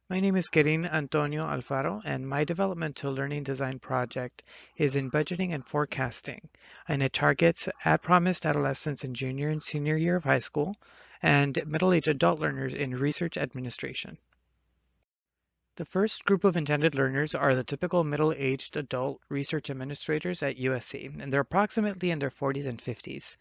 My name is Kerin Antonio Alfaro, and my developmental learning design project is in budgeting and forecasting, and it targets at-promised adolescents in junior and senior year of high school and middle-aged adult learners in research administration. The first group of intended learners are the typical middle-aged adult research administrators at USC, and they're approximately in their 40s and 50s.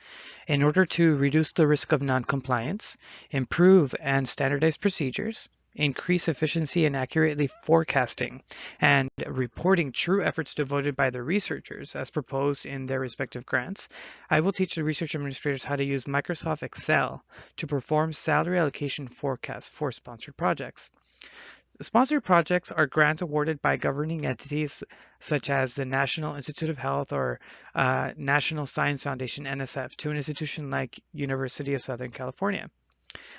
In order to reduce the risk of noncompliance, improve and standardize procedures, increase efficiency in accurately forecasting, and reporting true efforts devoted by the researchers as proposed in their respective grants, I will teach the research administrators how to use Microsoft Excel to perform salary allocation forecasts for sponsored projects. Sponsored projects are grants awarded by governing entities such as the National Institute of Health or National Science Foundation, NSF, to an institution like University of Southern California.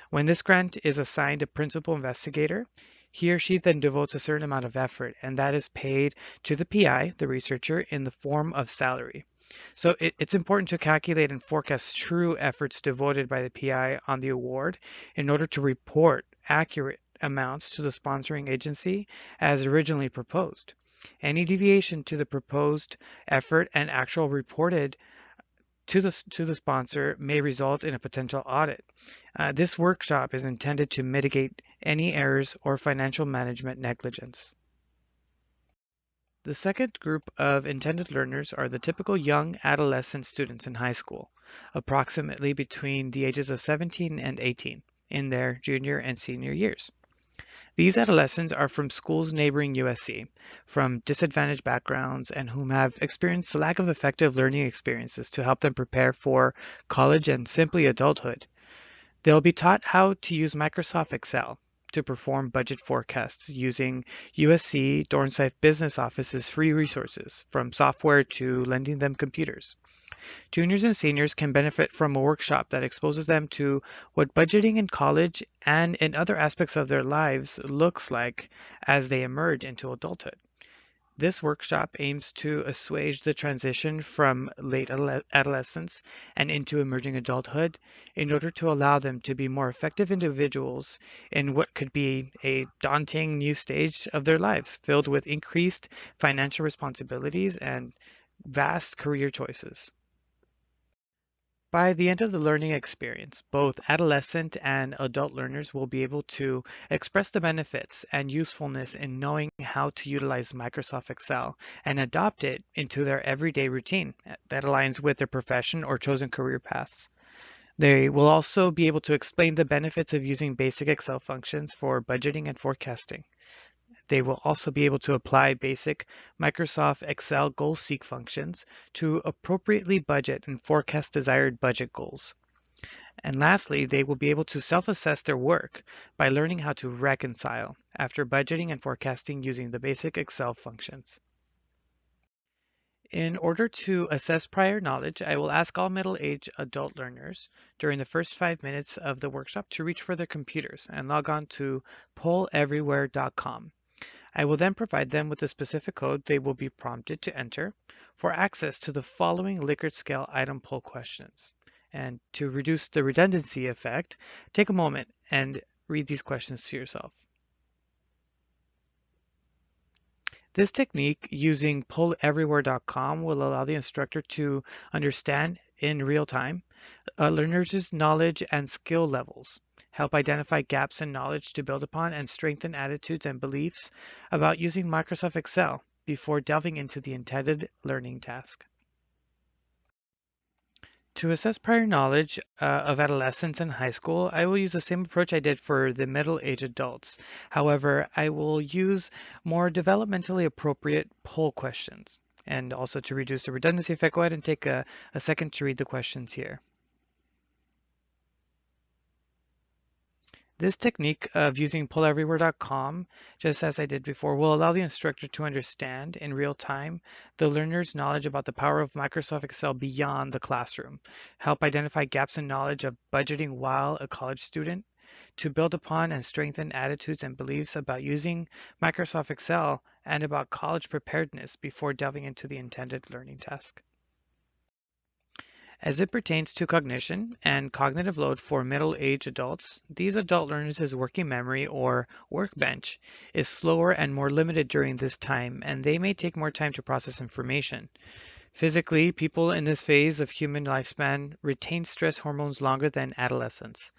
When this grant is assigned a principal investigator, he or she then devotes a certain amount of effort, and that is paid to the PI, the researcher, in the form of salary. So it's important to calculate and forecast true efforts devoted by the PI on the award in order to report accurate amounts to the sponsoring agency as originally proposed. Any deviation to the proposed effort and actual reported to the sponsor may result in a potential audit. This workshop is intended to mitigate any errors or financial management negligence. The second group of intended learners are the typical young adolescent students in high school, approximately between the ages of 17 and 18, in their junior and senior years. These adolescents are from schools neighboring USC, from disadvantaged backgrounds, and whom have experienced a lack of effective learning experiences to help them prepare for college and simply adulthood. They'll be taught how to use Microsoft Excel to perform budget forecasts using USC Dornsife Business Office's free resources, from software to lending them computers. Juniors and seniors can benefit from a workshop that exposes them to what budgeting in college and in other aspects of their lives looks like as they emerge into adulthood. This workshop aims to assuage the transition from late adolescence and into emerging adulthood in order to allow them to be more effective individuals in what could be a daunting new stage of their lives, filled with increased financial responsibilities and vast career choices. By the end of the learning experience, both adolescent and adult learners will be able to express the benefits and usefulness in knowing how to utilize Microsoft Excel and adopt it into their everyday routine that aligns with their profession or chosen career paths. They will also be able to explain the benefits of using basic Excel functions for budgeting and forecasting. They will also be able to apply basic Microsoft Excel goal seek functions to appropriately budget and forecast desired budget goals. And lastly, they will be able to self-assess their work by learning how to reconcile after budgeting and forecasting using the basic Excel functions. In order to assess prior knowledge, I will ask all middle-aged adult learners during the first 5 minutes of the workshop to reach for their computers and log on to polleverywhere.com. I will then provide them with a specific code they will be prompted to enter for access to the following Likert scale item poll questions. And to reduce the redundancy effect, take a moment and read these questions to yourself. This technique using polleverywhere.com will allow the instructor to understand in real time learners' knowledge and skill levels, help identify gaps in knowledge to build upon, and strengthen attitudes and beliefs about using Microsoft Excel before delving into the intended learning task. To assess prior knowledge of adolescents in high school, I will use the same approach I did for the middle-aged adults. However, I will use more developmentally appropriate poll questions. And also to reduce the redundancy effect, go ahead and take a second to read the questions here. This technique of using polleverywhere.com, just as I did before, will allow the instructor to understand in real time the learner's knowledge about the power of Microsoft Excel beyond the classroom, help identify gaps in knowledge of budgeting while a college student, to build upon and strengthen attitudes and beliefs about using Microsoft Excel and about college preparedness before delving into the intended learning task. As it pertains to cognition and cognitive load for middle-aged adults, these adult learners' working memory or workbench is slower and more limited during this time, and they may take more time to process information. Physically, people in this phase of human lifespan retain stress hormones longer than adolescents.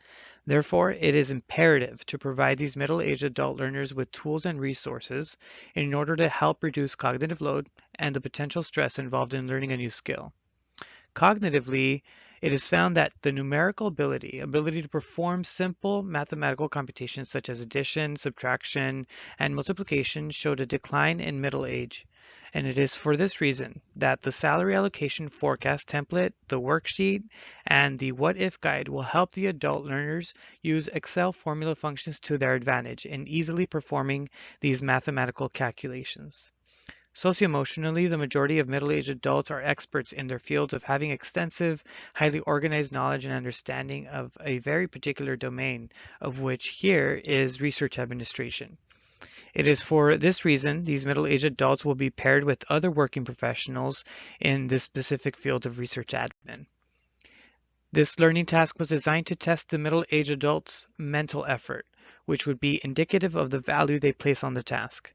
Therefore, it is imperative to provide these middle-aged adult learners with tools and resources in order to help reduce cognitive load and the potential stress involved in learning a new skill. Cognitively, it is found that the numerical ability to perform simple mathematical computations such as addition, subtraction, and multiplication, showed a decline in middle age. And it is for this reason that the salary allocation forecast template, the worksheet, and the what if guide will help the adult learners use Excel formula functions to their advantage in easily performing these mathematical calculations. Socioemotionally, the majority of middle-aged adults are experts in their fields of having extensive, highly organized knowledge and understanding of a very particular domain, of which here is research administration. It is for this reason these middle-aged adults will be paired with other working professionals in this specific field of research admin. This learning task was designed to test the middle-aged adults' mental effort, which would be indicative of the value they place on the task.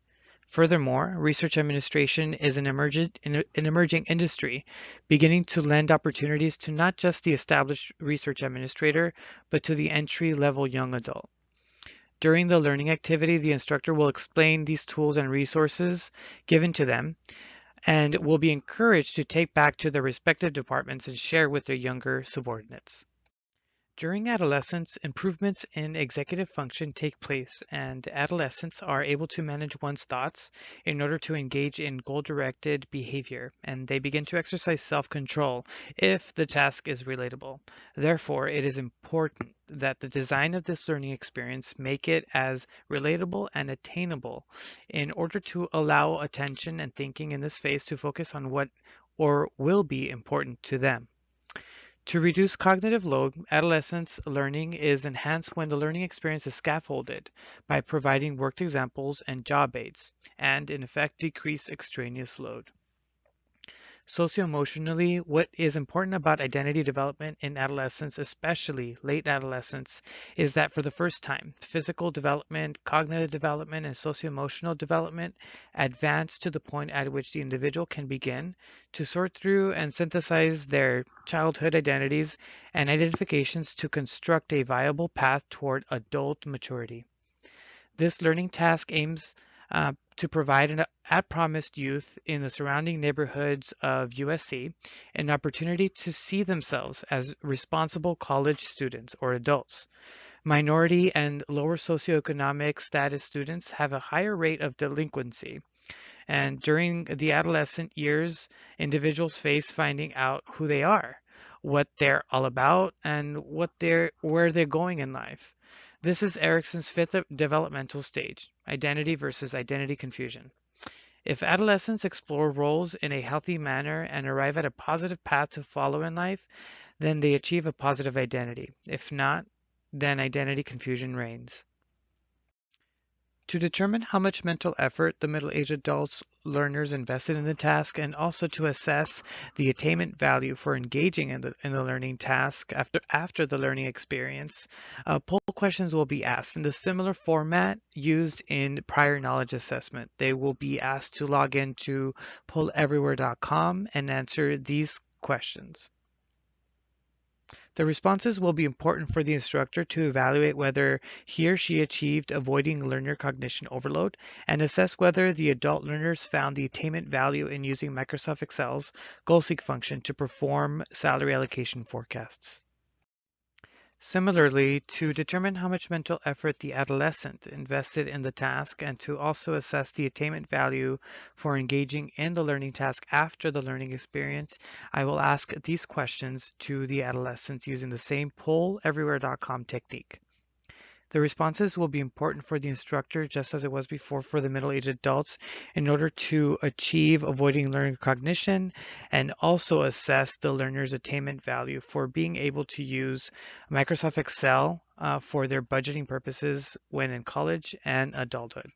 Furthermore, research administration is an emerging industry, beginning to lend opportunities to not just the established research administrator, but to the entry-level young adult. During the learning activity, the instructor will explain these tools and resources given to them and will be encouraged to take back to their respective departments and share with their younger subordinates. During adolescence, improvements in executive function take place, and adolescents are able to manage one's thoughts in order to engage in goal-directed behavior, and they begin to exercise self-control if the task is relatable. Therefore, it is important that the design of this learning experience make it as relatable and attainable in order to allow attention and thinking in this phase to focus on what or will be important to them. To reduce cognitive load, adolescence learning is enhanced when the learning experience is scaffolded by providing worked examples and job aids, and in effect decrease extraneous load. Socioemotionally, what is important about identity development in adolescence, especially late adolescence, is that for the first time, physical development, cognitive development, and socioemotional development advance to the point at which the individual can begin to sort through and synthesize their childhood identities and identifications to construct a viable path toward adult maturity. This learning task aims to provide at-promised youth in the surrounding neighborhoods of USC an opportunity to see themselves as responsible college students or adults. Minority and lower socioeconomic status students have a higher rate of delinquency, and during the adolescent years, individuals face finding out who they are, what they're all about, and where they're going in life. This is Erickson's fifth developmental stage, identity versus identity confusion. If adolescents explore roles in a healthy manner and arrive at a positive path to follow in life, then they achieve a positive identity. If not, then identity confusion reigns. To determine how much mental effort the middle-aged adults learners invested in the task, and also to assess the attainment value for engaging in the learning task after the learning experience, poll questions will be asked in the similar format used in prior knowledge assessment. They will be asked to log into polleverywhere.com and answer these questions. The responses will be important for the instructor to evaluate whether he or she achieved avoiding learner cognition overload and assess whether the adult learners found the attainment value in using Microsoft Excel's goal-seek function to perform salary allocation forecasts. Similarly, to determine how much mental effort the adolescent invested in the task and to also assess the attainment value for engaging in the learning task after the learning experience, I will ask these questions to the adolescents using the same polleverywhere.com technique. The responses will be important for the instructor, just as it was before for the middle-aged adults, in order to achieve avoiding learner cognition and also assess the learner's attainment value for being able to use Microsoft Excel for their budgeting purposes when in college and adulthood.